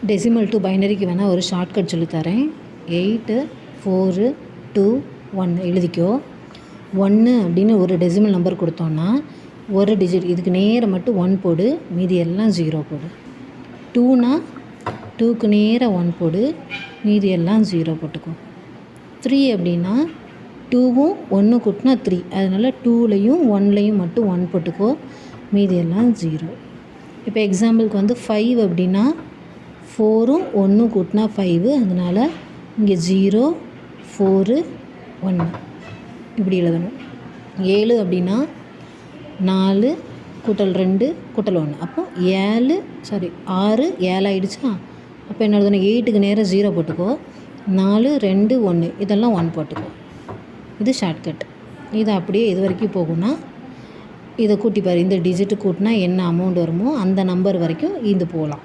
Decimal to பைனரிக்கு வேணால் ஒரு shortcut சொல்லித்தரேன். 8 4 2 1 எழுதிக்கோ. 1 அப்படின்னு ஒரு டெசிமல் நம்பர் கொடுத்தோன்னா ஒரு டிஜிட் இதுக்கு நேராக மட்டும் 1 போடு, மீதி எல்லாம் 0 போடு. 2னா 2க்கு நேராக 1 போடு, மீதி எல்லாம் 0 போட்டுக்கோ. 3 அப்படின்னா 2வும் 1 கூட்டினா 3, அதனால் 2லையும் 1லையும் மட்டும் 1 போட்டுக்கோ, மீதி எல்லாம் 0. இப்போ எக்ஸாம்பிளுக்கு வந்து 5 அப்படின்னா 4ம் 1 கூட்டினா 5, அதனால் இங்கே 0 4 1 இப்படி எழுதணும். 7 அப்படின்னா 4 கூட்டல் 2 கூட்டல் 1, அப்போ 6 7 ஆகிடுச்சா. அப்போ என்ன எழுதணும்? 8க்கு நேராக 0 போட்டுக்கோ, 4 2 1 இதெல்லாம் 1 போட்டுக்கோ. இது ஷார்ட்கட். இது அப்படியே இது வரைக்கும் போகும்னா இதை கூட்டி பாரு. இந்த டிஜிட்டு கூட்டினா என்ன அமௌண்ட் வருமோ அந்த நம்பர் வரைக்கும் இது போகலாம்.